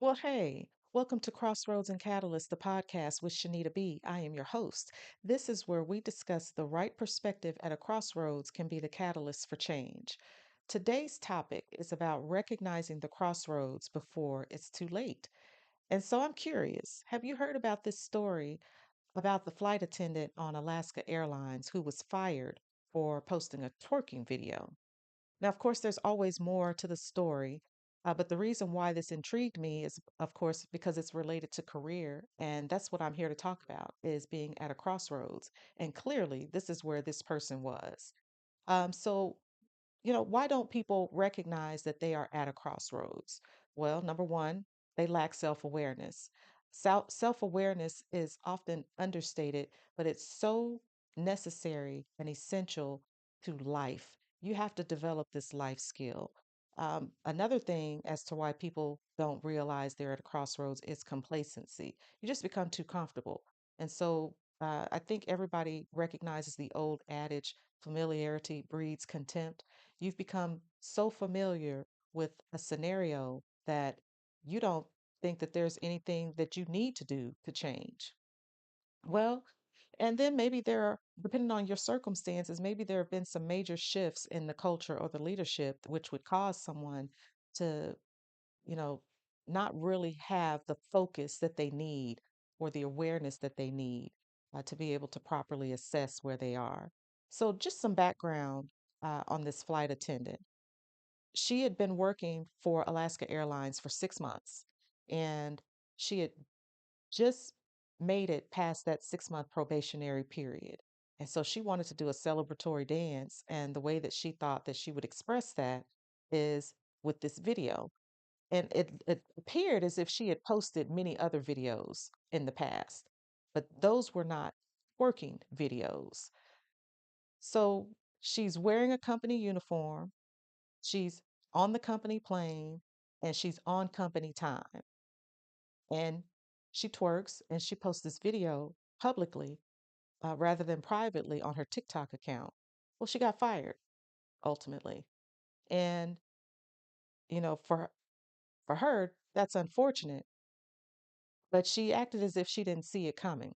Well, hey, welcome to Crossroads and Catalyst, the podcast with Shenita B. I am your host. This is where we discuss the right perspective at a crossroads can be the catalyst for change. Today's topic is about recognizing the crossroads before it's too late. And so I'm curious, have you heard about this story about the flight attendant on Alaska Airlines who was fired for posting a twerking video? Now, of course, there's always more to the story, but the reason why this intrigued me is, of course, because it's related to career, and that's what I'm here to talk about, is being at a crossroads. And clearly, this is where this person was. So why don't people recognize that they are at a crossroads? Well, number one, they lack self awareness. Self awareness is often understated, but it's so necessary and essential to life. You have to develop this life skill. Another thing as to why people don't realize they're at a crossroads is complacency. You just become too comfortable. And so I think everybody recognizes the old adage familiarity breeds contempt. You've become so familiar with a scenario that you don't think that there's anything that you need to do to change. Well, and then maybe there are, depending on your circumstances, maybe there have been some major shifts in the culture or the leadership, which would cause someone to, you know, not really have the focus that they need or the awareness that they need to be able to properly assess where they are. So, just some background on this flight attendant. She had been working for Alaska Airlines for 6 months, and she had just made it past that 6 month probationary period. And so she wanted to do a celebratory dance. And the way that she thought that she would express that is with this video. And it appeared as if she had posted many other videos in the past, but those were not working videos. So she's wearing a company uniform, she's on the company plane, and she's on company time. And she twerks and she posts this video publicly rather than privately on her TikTok account. Well, she got fired ultimately. And, for her, that's unfortunate, but she acted as if she didn't see it coming.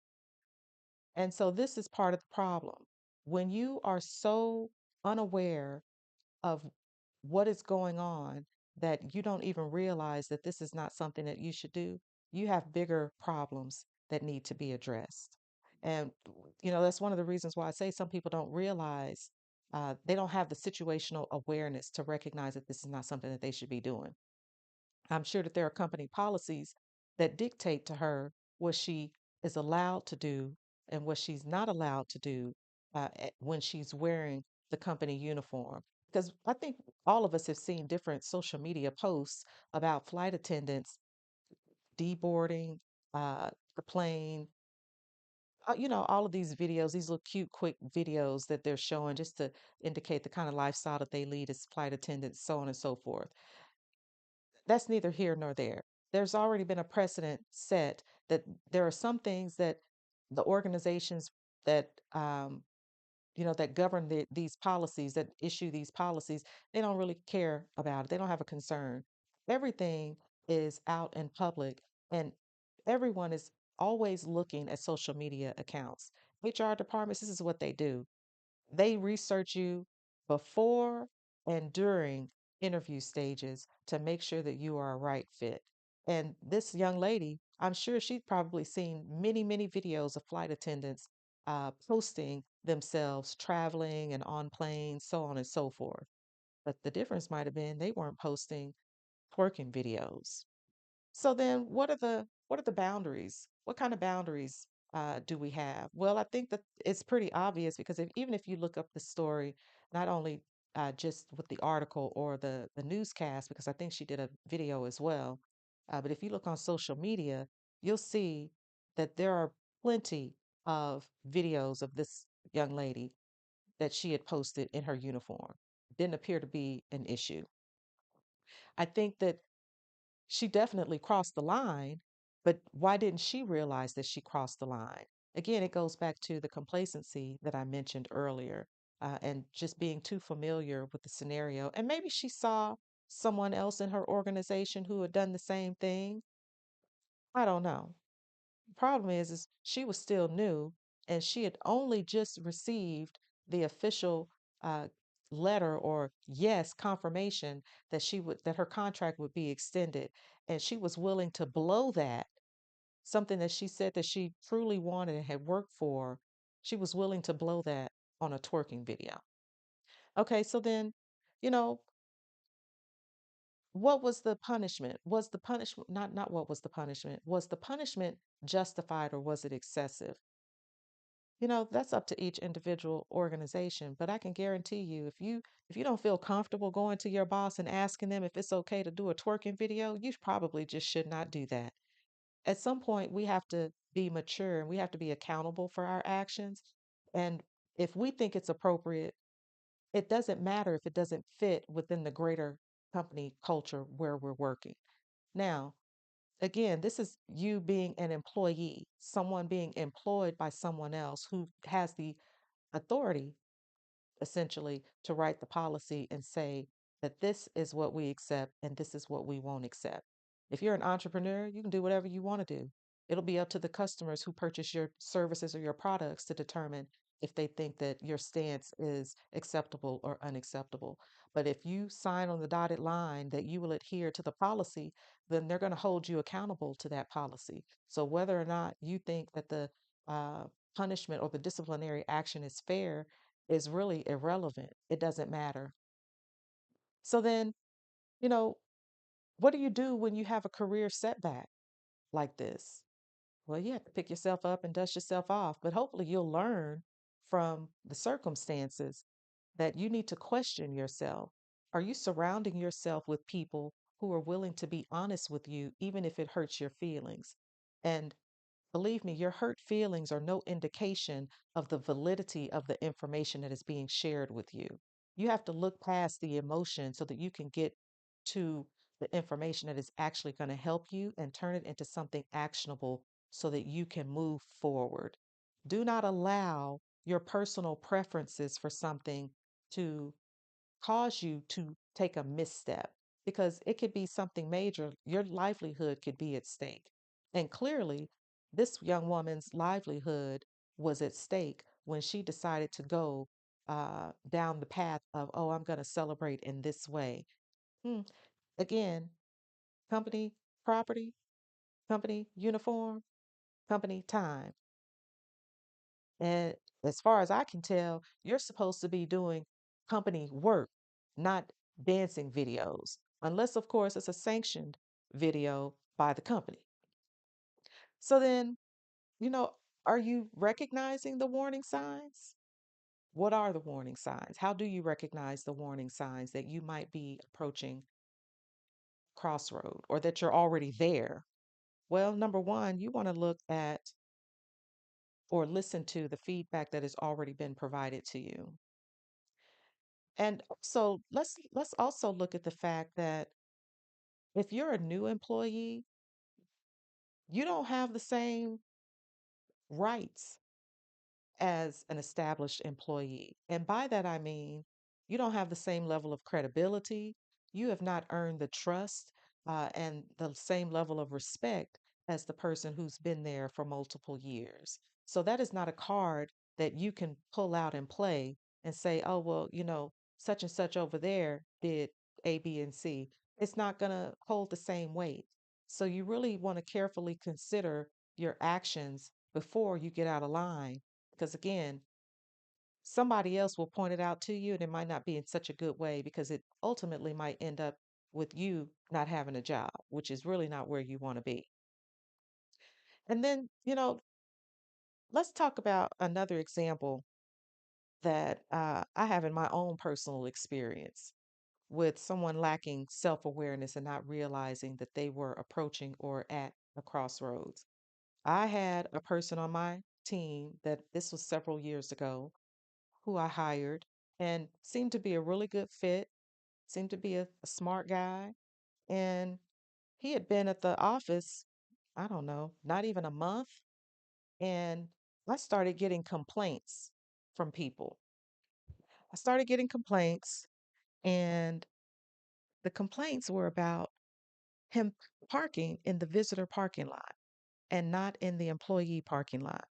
And so this is part of the problem. When you are so unaware of what is going on that you don't even realize that this is not something that you should do, you have bigger problems that need to be addressed. And, that's one of the reasons why I say some people don't realize they don't have the situational awareness to recognize that this is not something that they should be doing. I'm sure that there are company policies that dictate to her what she is allowed to do and what she's not allowed to do when she's wearing the company uniform. Because I think all of us have seen different social media posts about flight attendants deboarding the plane. All of these videos, these little cute, quick videos that they're showing just to indicate the kind of lifestyle that they lead as flight attendants, so on and so forth. That's neither here nor there. There's already been a precedent set that there are some things that the organizations that that govern these policies, that issue these policies, they don't really care about it. They don't have a concern. Everything is out in public, and everyone is always looking at social media accounts. HR departments, this is what they do. They research you before and during interview stages to make sure that you are a right fit. And this young lady, I'm sure she's probably seen many, many videos of flight attendants posting themselves traveling and on planes, so on and so forth. But the difference might have been they weren't posting twerking videos. So then what are the boundaries? What kind of boundaries do we have? Well, I think that it's pretty obvious because even if you look up the story, not only just with the article or the newscast, because I think she did a video as well, but if you look on social media, you'll see that there are plenty of videos of this young lady that she had posted in her uniform. Didn't appear to be an issue. I think that she definitely crossed the line, but why didn't she realize that she crossed the line? Again, it goes back to the complacency that I mentioned earlier, and just being too familiar with the scenario. And maybe she saw someone else in her organization who had done the same thing, I don't know. Problem is she was still new and she had only just received the official uh, letter or yes confirmation that she would that her contract would be extended, and she was willing to blow that, something that she said that she truly wanted and had worked for. She was willing to blow that on a twerking video. Okay, so then, you know, what was the punishment? Was the punishment not what was the punishment? Was the punishment justified or was it excessive? That's up to each individual organization, but I can guarantee you if you don't feel comfortable going to your boss and asking them if it's okay to do a twerking video, you probably just should not do that. At some point, we have to be mature and we have to be accountable for our actions. And if we think it's appropriate, it doesn't matter if it doesn't fit within the greater company culture where we're working. Now, again, this is you being an employee, someone being employed by someone else who has the authority essentially to write the policy and say that this is what we accept and this is what we won't accept. If you're an entrepreneur, you can do whatever you want to do. It'll be up to the customers who purchase your services or your products to determine if they think that your stance is acceptable or unacceptable. But if you sign on the dotted line that you will adhere to the policy, then they're going to hold you accountable to that policy. So whether or not you think that the uh, punishment or the disciplinary action is fair is really irrelevant. It doesn't matter. So then, you know, what do you do when you have a career setback like this? Well, you have to pick yourself up and dust yourself off, but hopefully you'll learn from the circumstances that you need to question yourself. Are you surrounding yourself with people who are willing to be honest with you, even if it hurts your feelings? And believe me, your hurt feelings are no indication of the validity of the information that is being shared with you. You have to look past the emotion so that you can get to the information that is actually going to help you and turn it into something actionable so that you can move forward. Do not allow your personal preferences for something to cause you to take a misstep because it could be something major. Your livelihood could be at stake. And clearly, this young woman's livelihood was at stake when she decided to go down the path of, oh, I'm going to celebrate in this way. Hmm. Again, company property, company uniform, company time. And as far as I can tell, you're supposed to be doing company work, not dancing videos, unless, of course, it's a sanctioned video by the company. So then, you know, are you recognizing the warning signs? What are the warning signs? How do you recognize the warning signs that you might be approaching crossroad or that you're already there? Well, number one, you want to look at or listen to the feedback that has already been provided to you. And so let's also look at the fact that if you're a new employee, you don't have the same rights as an established employee. And by that I mean you don't have the same level of credibility. You have not earned the trust and the same level of respect as the person who's been there for multiple years. So that is not a card that you can pull out and play and say, oh, well, such and such over there did A, B, and C. It's not going to hold the same weight. So you really want to carefully consider your actions before you get out of line because again, somebody else will point it out to you and it might not be in such a good way because it ultimately might end up with you not having a job, which is really not where you want to be. And then, let's talk about another example that I have in my own personal experience with someone lacking self awareness and not realizing that they were approaching or at a crossroads. I had a person on my team that this was several years ago who I hired and seemed to be a really good fit, seemed to be a smart guy. And he had been at the office, I don't know, not even a month. And I started getting complaints from people. I started getting complaints, and the complaints were about him parking in the visitor parking lot. and not in the employee parking lot.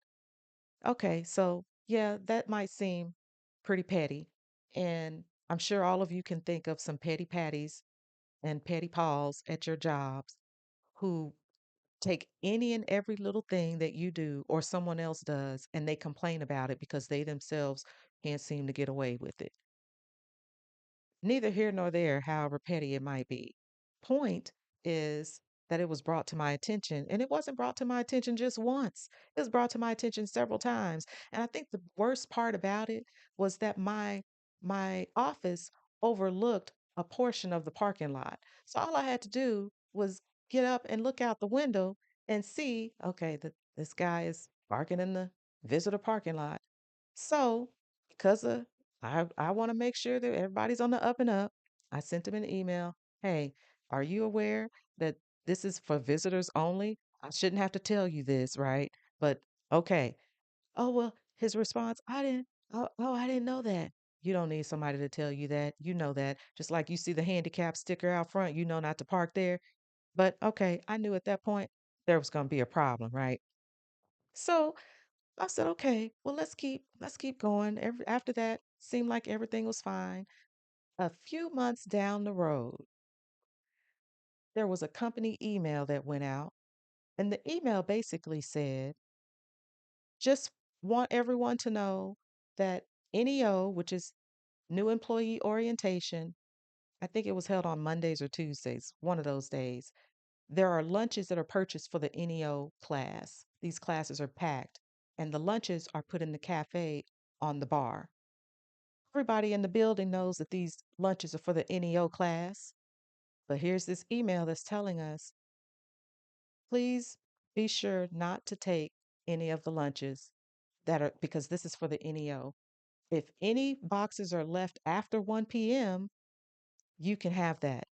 Okay, so yeah, that might seem pretty petty. And I'm sure all of you can think of some petty patties and petty Pauls at your jobs who take any and every little thing that you do or someone else does and they complain about it because they themselves can't seem to get away with it. Neither here nor there, however petty it might be. Point is that it was brought to my attention, and it wasn't brought to my attention just once. It was brought to my attention several times. And I think the worst part about it was that my office overlooked a portion of the parking lot. So all I had to do was get up and look out the window and see, okay, that this guy is parking in the visitor parking lot. So, because I want to make sure that everybody's on the up and up, I sent him an email. Hey, are you aware that this is for visitors only? I shouldn't have to tell you this, right? But okay. Oh, well, his response, I didn't know that. You don't need somebody to tell you that. You know that. Just like you see the handicap sticker out front, you know not to park there. But okay, I knew at that point there was going to be a problem, right? So I said, okay, well, let's keep going. After that, seemed like everything was fine. A few months down the road, there was a company email that went out, and the email basically said, just want everyone to know that NEO, which is new employee orientation, I think it was held on Mondays or Tuesdays, one of those days. There are lunches that are purchased for the NEO class. These classes are packed, and the lunches are put in the cafe on the bar. Everybody in the building knows that these lunches are for the NEO class, but here's this email that's telling us, please be sure not to take any of the lunches that are because this is for the NEO. If any boxes are left after 1 p.m., you can have that.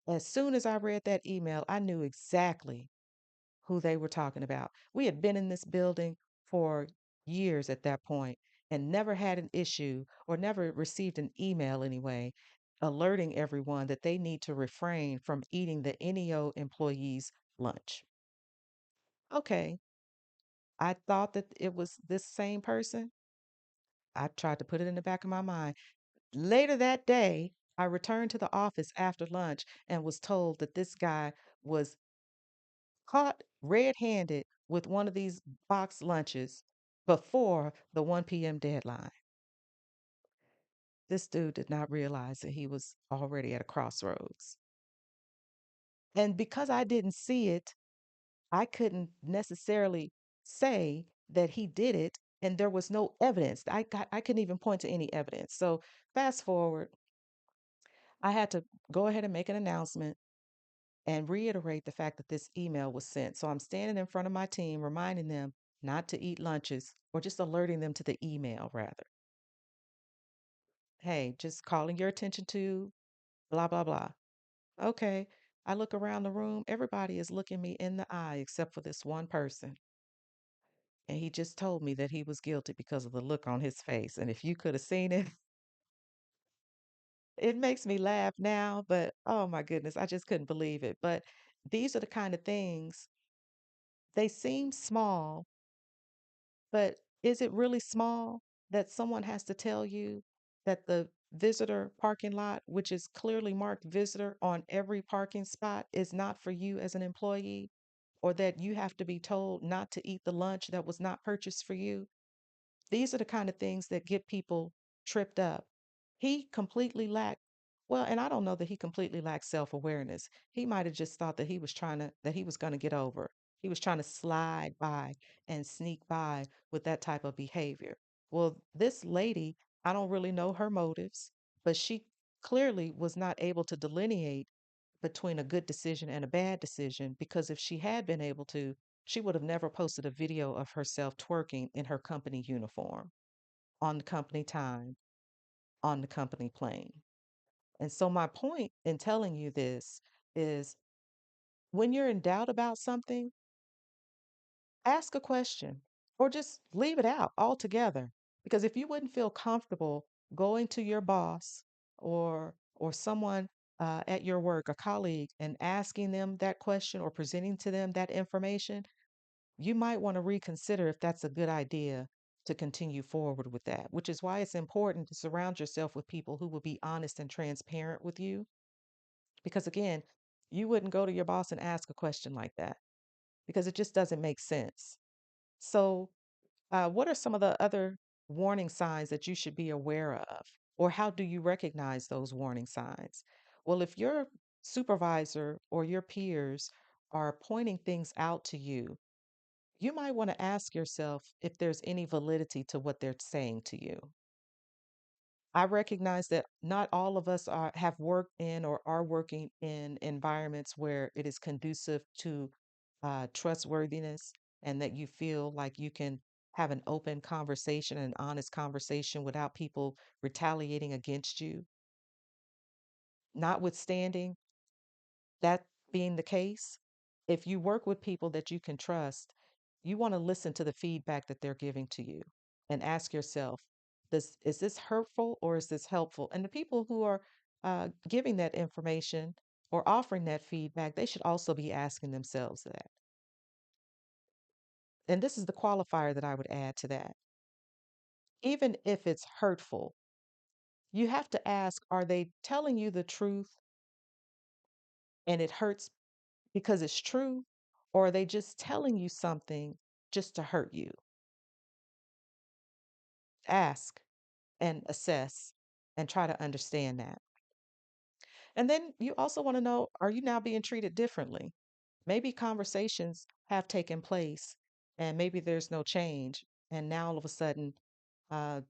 As soon as I read that email, I knew exactly who they were talking about. We had been in this building for years at that point and never had an issue or never received an email anyway alerting everyone that they need to refrain from eating the NEO employees' lunch. Okay, I thought that it was this same person. I tried to put it in the back of my mind. Later that day, I returned to the office after lunch and was told that this guy was caught red handed with one of these box lunches before the 1 p.m. deadline. This dude did not realize that he was already at a crossroads. And because I didn't see it, I couldn't necessarily say that he did it. And there was no evidence. I couldn't even point to any evidence. So fast forward, I had to go ahead and make an announcement and reiterate the fact that this email was sent. So I'm standing in front of my team, reminding them not to eat lunches or just alerting them to the email rather. Hey, just calling your attention to blah, blah, blah. Okay. I look around the room. Everybody is looking me in the eye except for this one person. And he just told me that he was guilty because of the look on his face. And if you could have seen it, it makes me laugh now, but oh my goodness, I just couldn't believe it. But these are the kind of things, they seem small, but is it really small that someone has to tell you that the visitor parking lot, which is clearly marked visitor on every parking spot, is not for you as an employee? Or that you have to be told not to eat the lunch that was not purchased for you? These are the kind of things that get people tripped up. He completely lacked, well, and I don't know that he completely lacked self-awareness. He might have just thought that he was going to get over. He was trying to slide by and sneak by with that type of behavior. Well, this lady, I don't really know her motives, but she clearly was not able to delineate between a good decision and a bad decision because if she had been able to, she would have never posted a video of herself twerking in her company uniform on the company time, on the company plane. And so, my point in telling you this is when you're in doubt about something, ask a question or just leave it out altogether. Because if you wouldn't feel comfortable going to your boss or someone at your work, a colleague, and asking them that question or presenting to them that information, you might want to reconsider if that's a good idea to continue forward with that, which is why it's important to surround yourself with people who will be honest and transparent with you. Because again, you wouldn't go to your boss and ask a question like that because it just doesn't make sense. So, what are some of the other warning signs that you should be aware of? Or how do you recognize those warning signs? Well, if your supervisor or your peers are pointing things out to you, you might want to ask yourself if there's any validity to what they're saying to you. I recognize that not all of us have worked in or are working in environments where it is conducive to trustworthiness and that you feel like you can have an open conversation, an honest conversation without people retaliating against you. Notwithstanding that being the case, if you work with people that you can trust, you want to listen to the feedback that they're giving to you and ask yourself, is this hurtful or is this helpful? And the people who are giving that information or offering that feedback, they should also be asking themselves that. And this is the qualifier that I would add to that. Even if it's hurtful, you have to ask, are they telling you the truth and it hurts because it's true? Or are they just telling you something just to hurt you? Ask and assess and try to understand that. And then you also want to know, are you now being treated differently? Maybe conversations have taken place and maybe there's no change. And now all of a sudden, uh,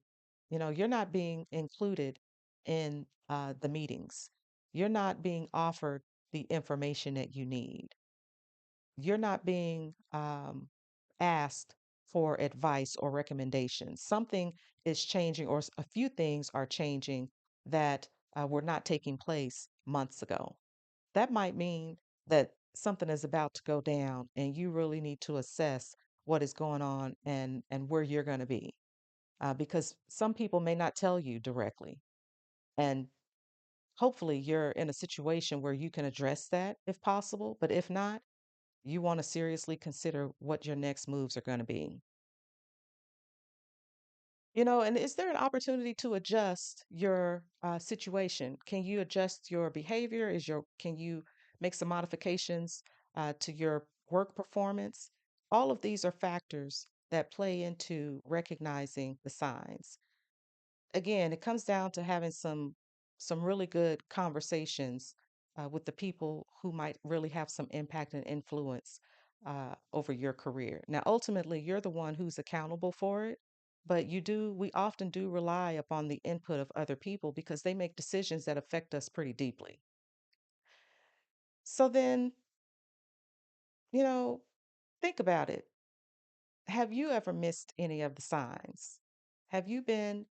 you're not being included in the meetings. You're not being offered the information that you need. You're not being asked for advice or recommendations. Something is changing, or a few things are changing that were not taking place months ago. That might mean that something is about to go down, and you really need to assess what is going on and where you're going to be. Because some people may not tell you directly. And hopefully, you're in a situation where you can address that if possible. But if not, you want to seriously consider what your next moves are going to be. And is there an opportunity to adjust your situation? Can you adjust your behavior? Can you make some modifications to your work performance? All of these are factors that play into recognizing the signs. Again, it comes down to having some really good conversations with the people who might really have some impact and influence over your career. Now, ultimately, you're the one who's accountable for it, but we often do rely upon the input of other people because they make decisions that affect us pretty deeply. So then, you know, think about it. Have you ever missed any of the signs? Have you been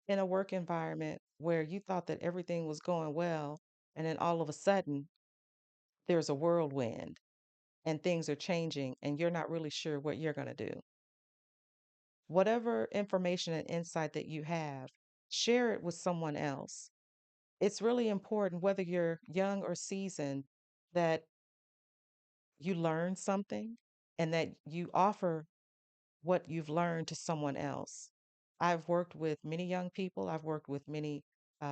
in a work environment where you thought that everything was going well, and then all of a sudden there's a whirlwind and things are changing, and you're not really sure what you're going to do? Whatever information and insight that you have, share it with someone else. It's really important, whether you're young or seasoned, that you learn something and that you offer what you've learned to someone else. I've worked with many young people, I've worked with many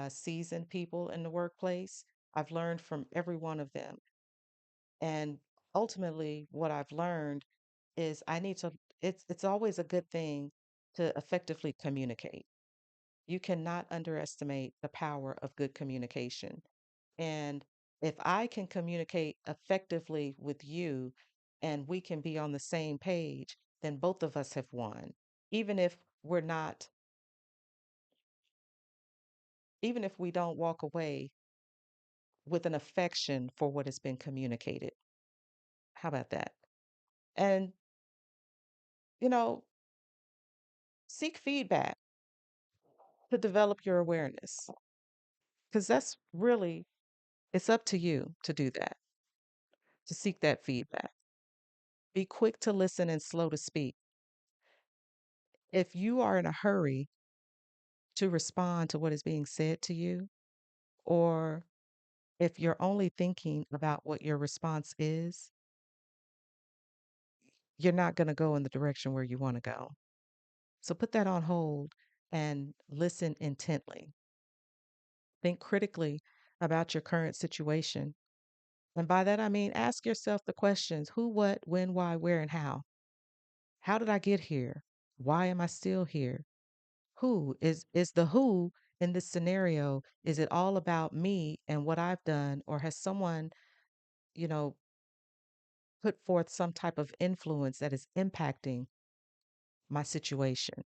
seasoned people in the workplace. I've learned from every one of them. And ultimately, what I've learned is it's always a good thing to effectively communicate. You cannot underestimate the power of good communication. And if I can communicate effectively with you and we can be on the same page, then both of us have won. Even if we're not, even if we don't walk away with an affection for what has been communicated. How about that? And, you know, seek feedback to develop your awareness because that's really, it's up to you to do that, to seek that feedback. Be quick to listen and slow to speak. If you are in a hurry to respond to what is being said to you, or if you're only thinking about what your response is, you're not going to go in the direction where you want to go. So put that on hold and listen intently. Think critically about your current situation. And by that, I mean ask yourself the questions: who, what, when, why, where, and how. How did I get here? Why am I still here? Who is the who in this scenario? Is it all about me and what I've done, or has someone, you know, put forth some type of influence that is impacting my situation?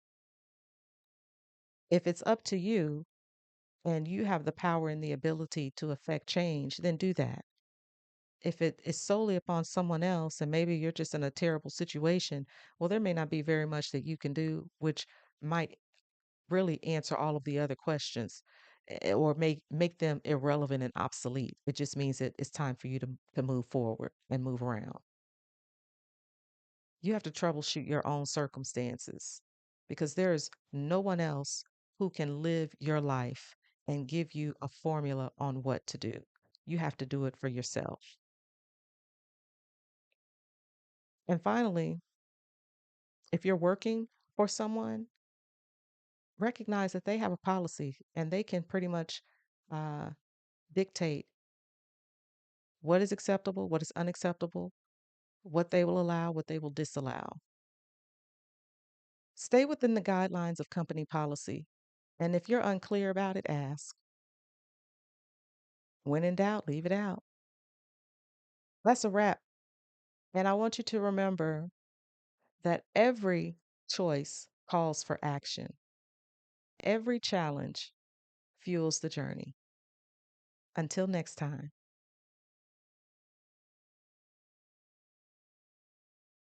If it's up to you and you have the power and the ability to affect change, then do that. If it is solely upon someone else and maybe you're just in a terrible situation, well, there may not be very much that you can do, which might really answer all of the other questions, or make them irrelevant and obsolete. It just means that it's time for you to move forward and move around. You have to troubleshoot your own circumstances because there is no one else who can live your life and give you a formula on what to do. You have to do it for yourself. And finally, if you're working for someone, recognize that they have a policy and they can pretty much uh, dictate what is acceptable, what is unacceptable, what they will allow, what they will disallow. Stay within the guidelines of company policy. And if you're unclear about it, ask. When in doubt, leave it out. That's a wrap. And I want you to remember that every choice calls for action. Every challenge fuels the journey. Until next time.